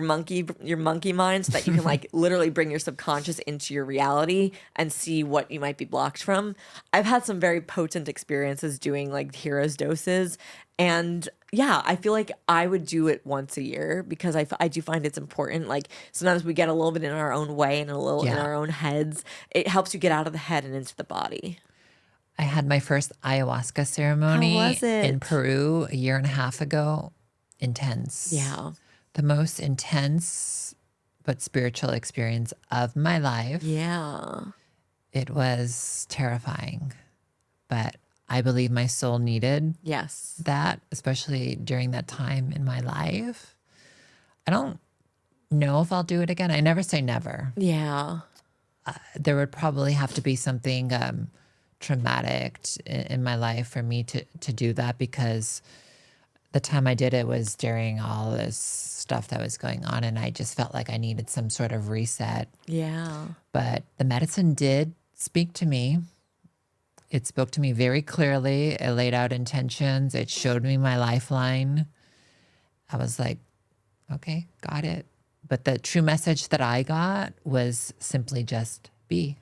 Speaker 2: monkey mind, so that you can like literally bring your subconscious into your reality and see what you might be blocked from. I've had some very potent experiences doing like heroes doses, and yeah, I feel like I would do it once a year because I do find it's important. Like sometimes we get a little bit in our own way and a little in
Speaker 1: Yeah.
Speaker 2: our own heads. It helps you get out of the head and into the body.
Speaker 1: I had my first ayahuasca ceremony
Speaker 2: How was it?
Speaker 1: in Peru a year and a half ago. Intense.
Speaker 2: Yeah.
Speaker 1: The most intense but spiritual experience of my life.
Speaker 2: Yeah.
Speaker 1: It was terrifying, but I believe my soul needed
Speaker 2: Yes.
Speaker 1: that, especially during that time in my life. I don't know if I'll do it again. I never say never.
Speaker 2: Yeah.
Speaker 1: There would probably have to be something traumatic in my life for me to do that, because the time I did it was during all this stuff that was going on, and I just felt like I needed some sort of reset.
Speaker 2: Yeah.
Speaker 1: But the medicine did speak to me. It spoke to me very clearly. It laid out intentions. It showed me my lifeline. I was like, okay, got it. But the true message that I got was simply just be.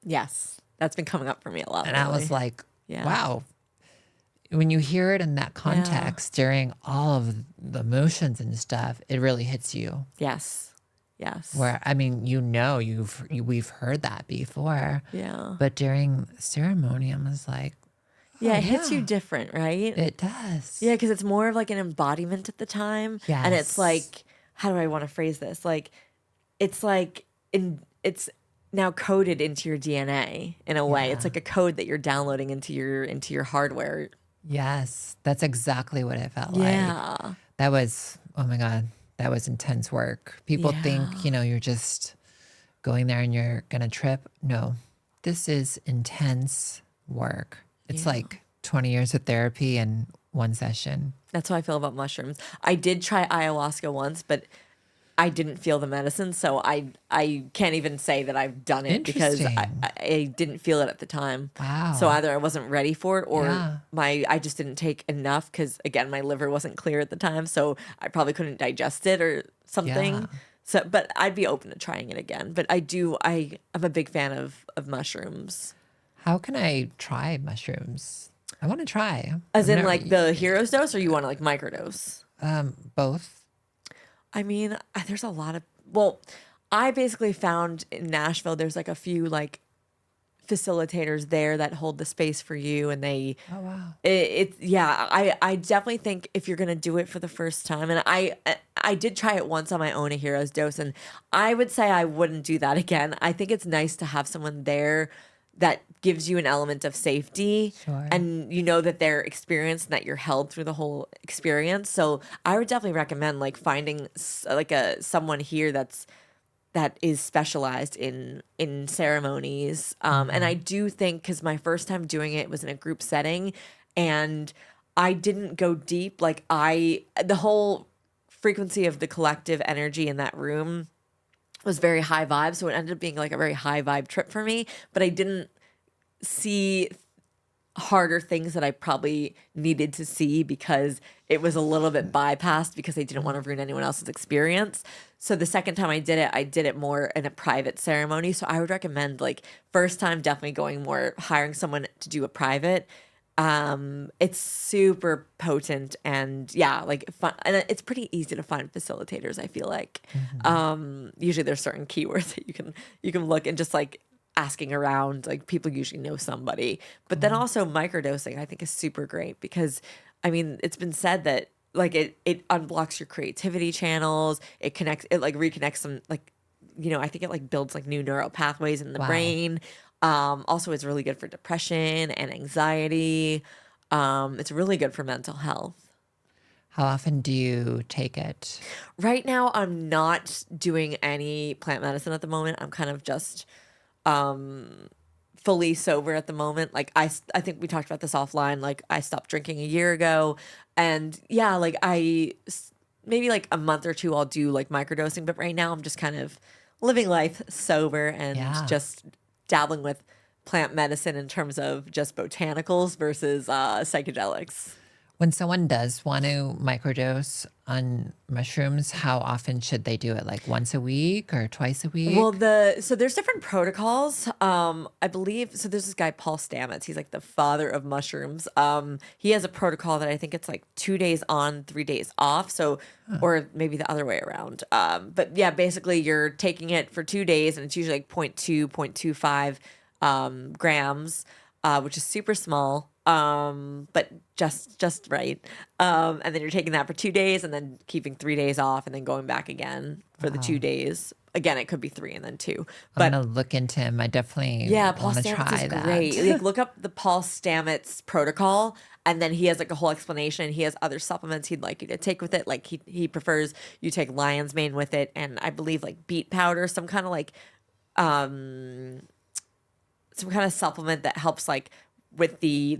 Speaker 2: Yes. That's been coming up for me a lot.
Speaker 1: And I was
Speaker 2: lately.
Speaker 1: like,
Speaker 2: Yeah.
Speaker 1: wow. When you hear it in that context during all of the emotions and stuff, it really hits you.
Speaker 2: Yes. Yes.
Speaker 1: Where, I mean, we've heard that before.
Speaker 2: Yeah.
Speaker 1: But during ceremony, I was like,
Speaker 2: Yeah,
Speaker 1: oh,
Speaker 2: it hits you
Speaker 1: yeah,
Speaker 2: different, right?
Speaker 1: it does.
Speaker 2: Yeah, because it's more of like an embodiment at the time. And it's
Speaker 1: Yes.
Speaker 2: like, how do I want to phrase this? It's it's now coded into your DNA in a way. It's
Speaker 1: Yeah.
Speaker 2: like a code that you're downloading into your hardware.
Speaker 1: Yes, that's exactly what it felt like.
Speaker 2: Yeah.
Speaker 1: That was, oh my God, that was intense work. People think, you're just going there and you're going to trip. No, this is intense work. It's like 20 years of therapy in one session.
Speaker 2: That's how I feel about mushrooms. I did try ayahuasca once, but I didn't feel the medicine, so I can't even say that I've done it because
Speaker 1: Interesting.
Speaker 2: I didn't feel it at the time.
Speaker 1: Wow.
Speaker 2: So either I wasn't ready for it, or
Speaker 1: Yeah.
Speaker 2: I just didn't take enough because again my liver wasn't clear at the time, so I probably couldn't digest it or something.
Speaker 1: Yeah.
Speaker 2: So, but I'd be open to trying it again. But I'm a big fan of mushrooms.
Speaker 1: How can I try mushrooms? I want to try.
Speaker 2: As
Speaker 1: I've
Speaker 2: in
Speaker 1: never-
Speaker 2: like the hero's dose, or you want to like microdose?
Speaker 1: both.
Speaker 2: I mean, there's a lot of, well, I basically found in Nashville, there's like a few like facilitators there that hold the space for you. And
Speaker 1: Oh, wow.
Speaker 2: I definitely think if you're going to do it for the first time, and I did try it once on my own, a hero's dose, and I would say I wouldn't do that again. I think it's nice to have someone there that gives you an element of safety,
Speaker 1: Sure.
Speaker 2: and you know that they're experienced and that you're held through the whole experience. So I would definitely recommend like finding someone here that is specialized in ceremonies. And I do think, because my first time doing it was in a group setting, and I didn't go deep. Like the whole frequency of the collective energy in that room was very high vibe, so it ended up being like a very high vibe trip for me. But I didn't see harder things that I probably needed to see because it was a little bit bypassed because they didn't want to ruin anyone else's experience. So the second time I did it more in a private ceremony. So I would recommend, like, first time definitely going more, hiring someone to do a private. It's super potent, and yeah, like fun, and it's pretty easy to find facilitators, I feel like. Usually there's certain keywords that you can look, and just like asking around, like people usually know somebody. But then also microdosing I think is super great, because I mean, it's been said that like it unblocks your creativity channels, it like reconnects some, like, I think it like builds like new neural pathways in the
Speaker 1: Wow.
Speaker 2: brain. Also, it's really good for depression and anxiety. It's really good for mental health.
Speaker 1: How often do you take it?
Speaker 2: Right now, I'm not doing any plant medicine at the moment. I'm kind of just fully sober at the moment. Like I think we talked about this offline. Like I stopped drinking a year ago, and yeah, like maybe like a month or two I'll do like microdosing, but right now I'm just kind of living life sober and
Speaker 1: Yeah.
Speaker 2: just dabbling with plant medicine in terms of just botanicals versus psychedelics.
Speaker 1: When someone does want to microdose on mushrooms, how often should they do it? Like once a week or twice a week?
Speaker 2: Well, so there's different protocols. I believe so. There's this guy Paul Stamets. He's like the father of mushrooms. He has a protocol that I think it's like 2 days on, 3 days off. So, or maybe the other way around. But yeah, basically you're taking it for 2 days, and it's usually like 0.2, 0.25 grams, which is super small. But just right. And then you're taking that for 2 days and then keeping 3 days off and then going back again for the 2 days. Again, it could be 3 and then 2. But
Speaker 1: I'm gonna look into him. I definitely
Speaker 2: Paul
Speaker 1: want to
Speaker 2: Stamets
Speaker 1: try
Speaker 2: is
Speaker 1: that.
Speaker 2: great. Like, look up the Paul Stamets protocol, and then he has like a whole explanation. He has other supplements he'd like you to take with it. Like he prefers you take lion's mane with it, and I believe like beet powder, some kind of like some kind of supplement that helps like with the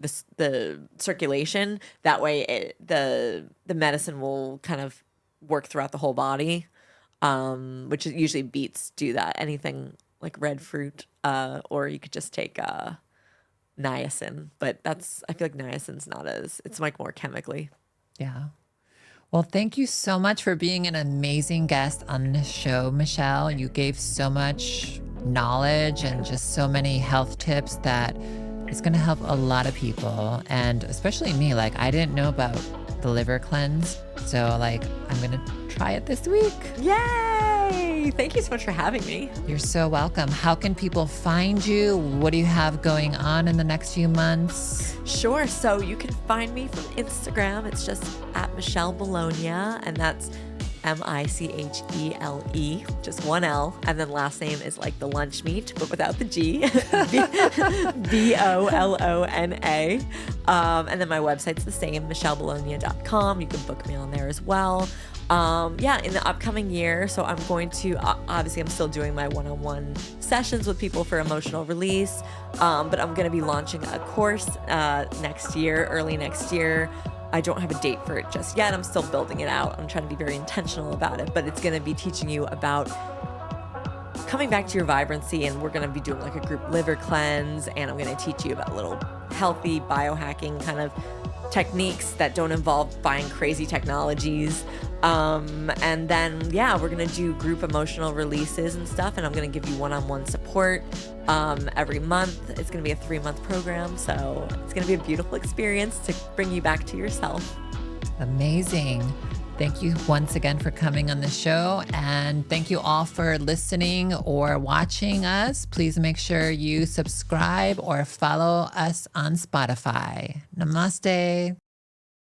Speaker 2: circulation. That way the medicine will kind of work throughout the whole body, which is usually beets do that. Anything like red fruit, or you could just take niacin, but I feel like niacin's not it's like more chemically.
Speaker 1: Yeah. Well, thank you so much for being an amazing guest on the show, Michele. You gave so much knowledge and just so many health tips that it's going to help a lot of people, and especially me. Like, I didn't know about the liver cleanse, so like I'm going to try it this week.
Speaker 2: Yay! Thank you so much for having me.
Speaker 1: You're so welcome. How can people find you? What do you have going on in the next few months?
Speaker 2: Sure. So you can find me from Instagram. It's just at Michele Bologna, and that's Michele, just one L, and then last name is like the lunch meat, but without the G. Bolona. And then my website's the same, michelebolonia.com. You can book me on there as well. In the upcoming year, so I'm going to, obviously I'm still doing my one-on-one sessions with people for emotional release, but I'm going to be launching a course early next year. I don't have a date for it just yet. I'm still building it out. I'm trying to be very intentional about it, but it's going to be teaching you about coming back to your vibrancy, and we're going to be doing like a group liver cleanse, and I'm going to teach you about little healthy biohacking kind of techniques that don't involve buying crazy technologies. And then, we're going to do group emotional releases and stuff, and I'm going to give you one-on-one support every month. It's going to be a 3-month program, so it's going to be a beautiful experience to bring you back to yourself.
Speaker 1: Amazing. Thank you once again for coming on the show, and thank you all for listening or watching us. Please make sure you subscribe or follow us on Spotify. Namaste.